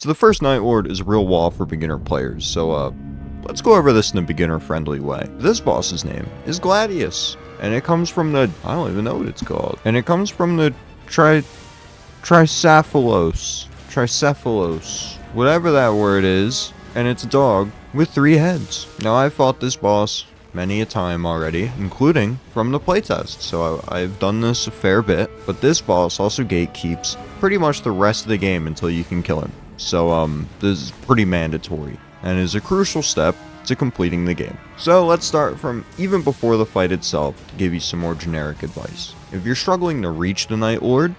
So the first Nightlord is a real wall for beginner players, so let's go over this in a beginner-friendly way. This boss's name is Gladius, and it comes from the, I don't even know what it's called, and it comes from the Tricephalos, whatever that word is, and it's a dog with 3 heads. Now, I've fought this boss many a time already, including from the playtest, so I've done this a fair bit, but this boss also gatekeeps pretty much the rest of the game until you can kill him. So, this is pretty mandatory, and is a crucial step to completing the game. So let's start from even before the fight itself to give you some more generic advice. If you're struggling to reach the Nightlord,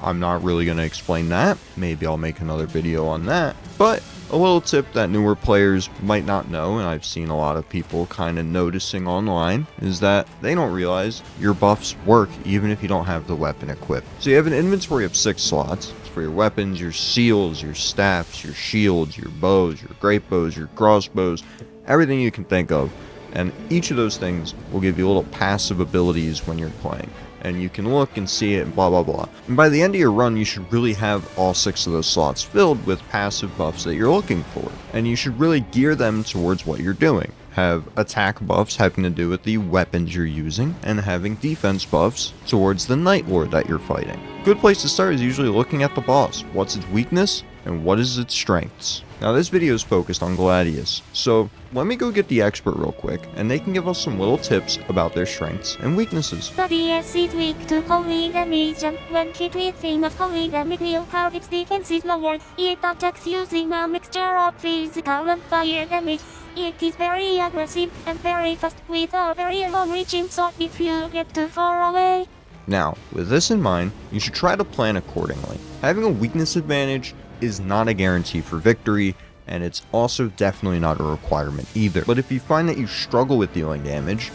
I'm not really going to explain that, maybe I'll make another video on that, but a little tip that newer players might not know, and I've seen a lot of people kind of noticing online, is that they don't realize your buffs work even if you don't have the weapon equipped. So you have an inventory of 6 slots for your weapons, your shields, your staffs, your shields, your bows, your great bows, your crossbows, everything you can think of. And each of those things will give you little passive abilities when you're playing. And you can look and see it and blah blah blah. And by the end of your run, you should really have all 6 of those slots filled with passive buffs that you're looking for. And you should really gear them towards what you're doing. Have attack buffs having to do with the weapons you're using, and having defense buffs towards the Nightlord that you're fighting. Good place to start is usually looking at the boss. What's its weakness and what is its strengths? Now this video is focused on Gladius, so let me go get the expert real quick, and they can give us some little tips about their strengths and weaknesses. Gladius is weak to holy damage, and when hit with enough holy damage will have its defenses lowered. It attacks using a mixture of physical and fire damage. It is very aggressive and very fast with a very long reaching sword if you get too far away. Now, with this in mind, you should try to plan accordingly. Having a weakness advantage is not a guarantee for victory, and it's also definitely not a requirement either. But if you find that you struggle with dealing damage,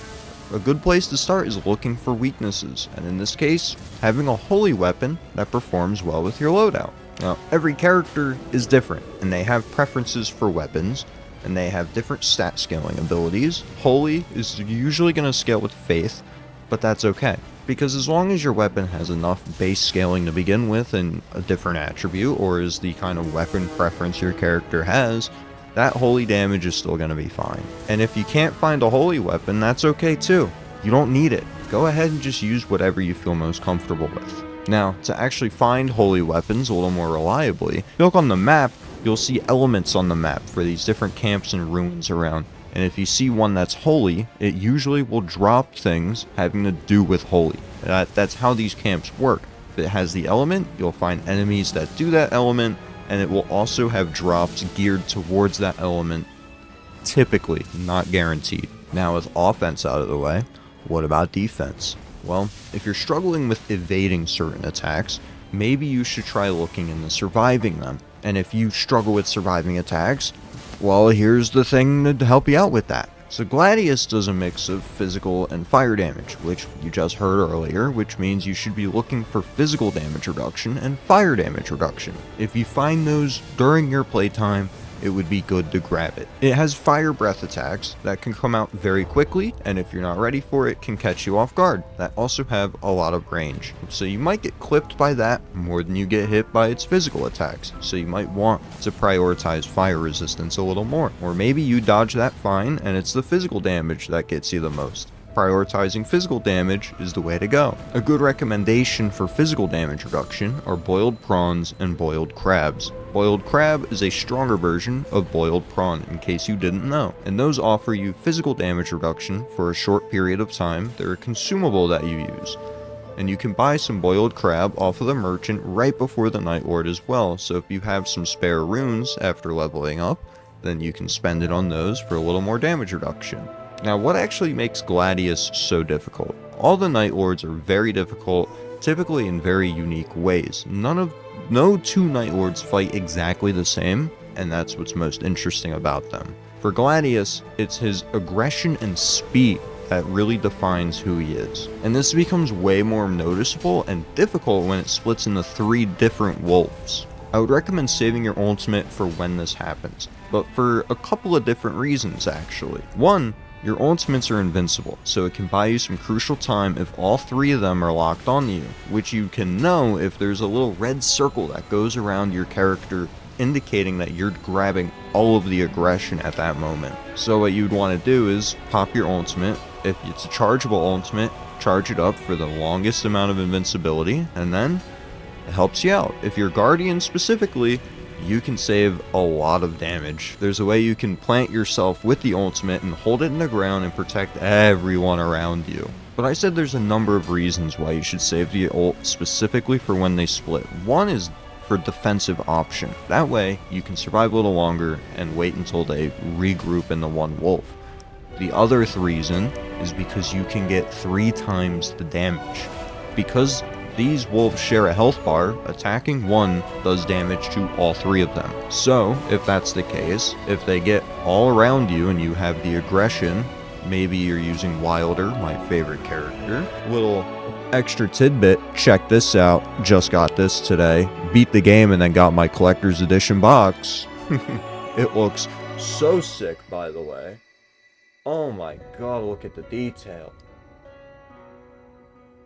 a good place to start is looking for weaknesses, and in this case, having a holy weapon that performs well with your loadout. Now, every character is different, and they have preferences for weapons, and they have different stat scaling abilities. Holy is usually going to scale with faith, but that's okay, because as long as your weapon has enough base scaling to begin with and a different attribute, or is the kind of weapon preference your character has, that holy damage is still going to be fine. And if you can't find a holy weapon, that's okay too. You don't need it. Go ahead and just use whatever you feel most comfortable with. Now, to actually find holy weapons a little more reliably, if you look on the map, you'll see elements on the map for these different camps and ruins around. And if you see one that's holy, it usually will drop things having to do with holy. That's how these camps work. If it has the element, you'll find enemies that do that element, and it will also have drops geared towards that element. Typically, not guaranteed. Now with offense out of the way, what about defense? Well, if you're struggling with evading certain attacks, maybe you should try looking into surviving them. And if you struggle with surviving attacks, well, here's the thing to help you out with that. So Gladius does a mix of physical and fire damage, which you just heard earlier, which means you should be looking for physical damage reduction and fire damage reduction. If you find those during your playtime, it would be good to grab it. It has fire breath attacks that can come out very quickly, and if you're not ready for it, can catch you off guard. That also have a lot of range. So you might get clipped by that more than you get hit by its physical attacks. So you might want to prioritize fire resistance a little more. Or maybe you dodge that fine, and it's the physical damage that gets you the most. Prioritizing physical damage is the way to go. A good recommendation for physical damage reduction are boiled prawns and boiled crabs. Boiled crab is a stronger version of boiled prawn, in case you didn't know, and those offer you physical damage reduction for a short period of time. They're a consumable that you use, and you can buy some boiled crab off of the merchant right before the Nightlord as well, so if you have some spare runes after leveling up, then you can spend it on those for a little more damage reduction. Now, what actually makes Gladius so difficult? All the Nightlords are very difficult, typically in very unique ways. No 2 Nightlords fight exactly the same, and that's what's most interesting about them. For Gladius, it's his aggression and speed that really defines who he is. And this becomes way more noticeable and difficult when it splits into 3 different wolves. I would recommend saving your ultimate for when this happens, but for a couple of different reasons actually. One, your ultimates are invincible, so it can buy you some crucial time if all 3 of them are locked on you, which you can know if there's a little red circle that goes around your character indicating that you're grabbing all of the aggression at that moment. So what you'd want to do is pop your ultimate. If it's a chargeable ultimate, charge it up for the longest amount of invincibility, and then it helps you out. If you're Guardian specifically, you can save a lot of damage. There's a way you can plant yourself with the ultimate and hold it in the ground and protect everyone around you. But I said there's a number of reasons why you should save the ult specifically for when they split. One is for defensive option. That way you can survive a little longer and wait until they regroup in the one wolf. The other reason is because you can get 3 times the damage. Because these wolves share a health bar, attacking one does damage to all 3 of them. So, if that's the case, if they get all around you and you have the aggression, maybe you're using Wilder, my favorite character. Little extra tidbit, check this out, just got this today. Beat the game and then got my collector's edition box. It looks so sick, by the way. Oh my god, look at the detail.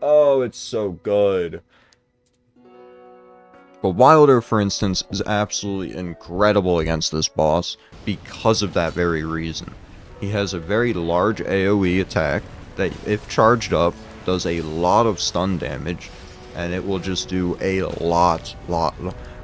Oh, it's so good. But Wilder, for instance, is absolutely incredible against this boss because of that very reason. He has a very large AoE attack that, if charged up, does a lot of stun damage, and it will just do a lot.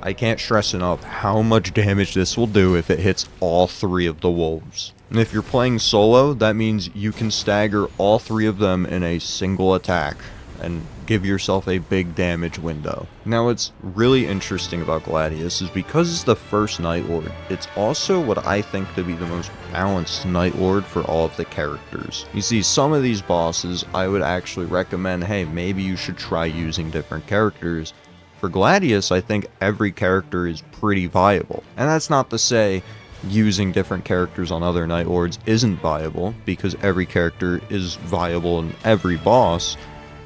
I can't stress enough how much damage this will do if it hits all 3 of the wolves. And if you're playing solo, that means you can stagger all 3 of them in a single attack and give yourself a big damage window. Now, what's really interesting about Gladius is because it's the first Nightlord, it's also what I think to be the most balanced Nightlord for all of the characters. You see, some of these bosses, I would actually recommend, hey, maybe you should try using different characters. For Gladius, I think every character is pretty viable. And that's not to say using different characters on other Nightlords isn't viable, because every character is viable in every boss.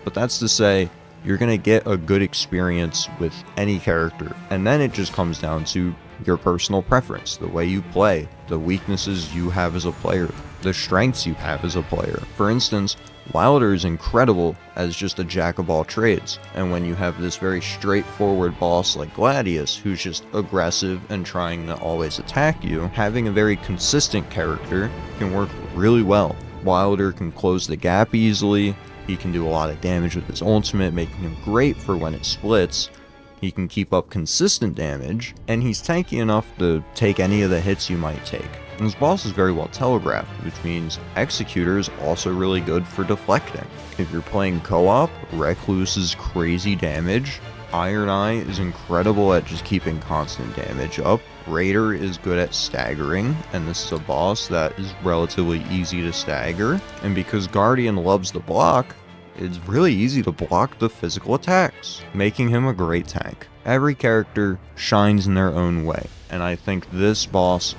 But that's to say, you're going to get a good experience with any character. And then it just comes down to your personal preference, the way you play, the weaknesses you have as a player, the strengths you have as a player. For instance, Wilder is incredible as just a jack of all trades. And when you have this very straightforward boss like Gladius, who's just aggressive and trying to always attack you, having a very consistent character can work really well. Wilder can close the gap easily. He can do a lot of damage with his ultimate, making him great for when it splits. He can keep up consistent damage, and he's tanky enough to take any of the hits you might take. And this boss is very well telegraphed, which means Executor is also really good for deflecting. If you're playing co-op, Recluse's crazy damage. Iron Eye is incredible at just keeping constant damage up. Raider is good at staggering, and this is a boss that is relatively easy to stagger. And because Guardian loves the block, it's really easy to block the physical attacks, making him a great tank. Every character shines in their own way, and I think this boss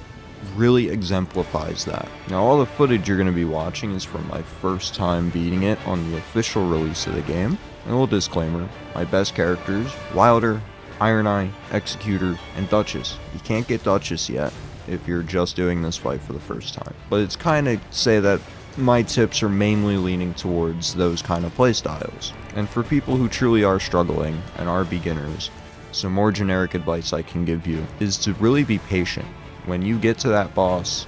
really exemplifies that. Now, all the footage you're going to be watching is from my first time beating it on the official release of the game. And a little disclaimer, my best characters, Wilder, Iron Eye, Executor, and Duchess. You can't get Duchess yet if you're just doing this fight for the first time. But it's kind of say that my tips are mainly leaning towards those kind of playstyles. And for people who truly are struggling and are beginners, some more generic advice I can give you is to really be patient. When you get to that boss,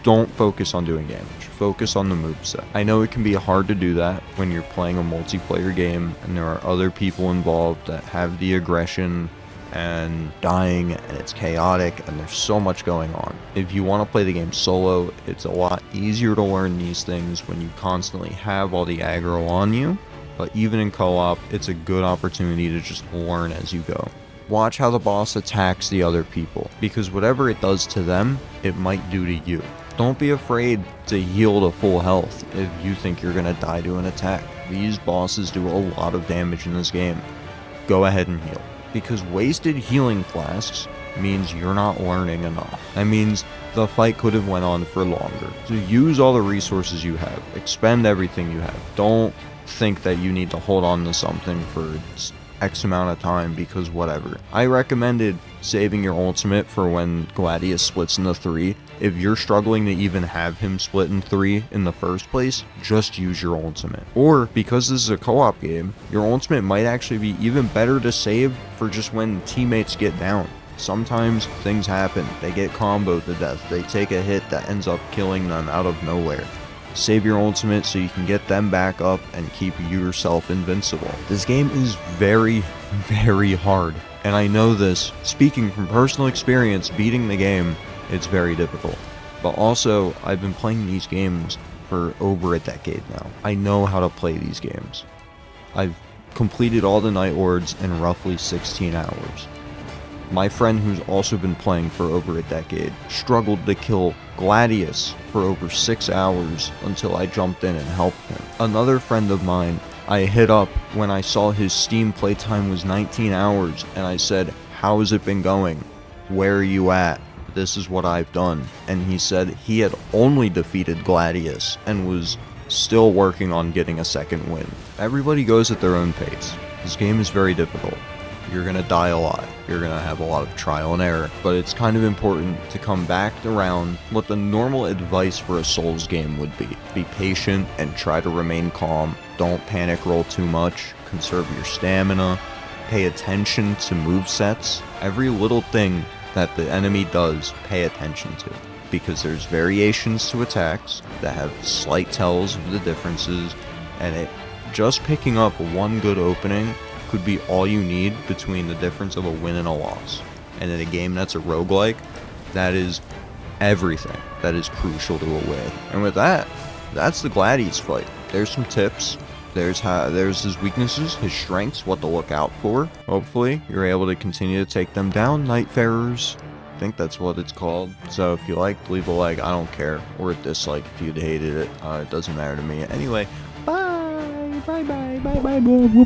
don't focus on doing damage. Focus on the moveset. I know it can be hard to do that when you're playing a multiplayer game and there are other people involved that have the aggression and dying and it's chaotic and there's so much going on. If you want to play the game solo, it's a lot easier to learn these things when you constantly have all the aggro on you. But even in co-op, it's a good opportunity to just learn as you go. Watch how the boss attacks the other people, because whatever it does to them, it might do to you. Don't be afraid to heal to full health if you think you're going to die to an attack. These bosses do a lot of damage in this game. Go ahead and heal. Because wasted healing flasks means you're not learning enough. That means the fight could have went on for longer. So use all the resources you have. Expend everything you have. Don't think that you need to hold on to something for X amount of time because whatever. I recommended saving your ultimate for when Gladius splits into 3. If you're struggling to even have him split in 3 in the first place, just use your ultimate. Or, because this is a co-op game, your ultimate might actually be even better to save for just when teammates get down. Sometimes things happen. They get comboed to death. They take a hit that ends up killing them out of nowhere. Save your ultimate so you can get them back up and keep yourself invincible. This game is very, very hard. And I know this, speaking from personal experience, beating the game, it's very difficult. But also, I've been playing these games for over a decade now. I know how to play these games. I've completed all the Nightlords in roughly 16 hours. My friend, who's also been playing for over a decade, struggled to kill Gladius for over 6 hours until I jumped in and helped him. Another friend of mine I hit up when I saw his Steam playtime was 19 hours, and I said, "How has it been going? Where are you at? This is what I've done." And he said he had only defeated Gladius and was still working on getting a second win. Everybody goes at their own pace. This game is very difficult. You're gonna die a lot. You're gonna have a lot of trial and error, but it's kind of important to come back around what the normal advice for a Souls game would be. Be patient and try to remain calm. Don't panic roll too much. Conserve your stamina. Pay attention to movesets. Every little thing that the enemy does, pay attention to, because there's variations to attacks that have slight tells of the differences, and just picking up one good opening could be all you need between the difference of a win and a loss. And in a game that's a roguelike, that is everything that is crucial to a win. And with that, that's the Gladius fight. There's some tips. There's his weaknesses, his strengths, what to look out for. Hopefully, you're able to continue to take them down, Nightfarers. I think that's what it's called. So if you liked, leave a like. I don't care. Or a dislike if you'd hated it. It doesn't matter to me. Anyway, bye. Bye.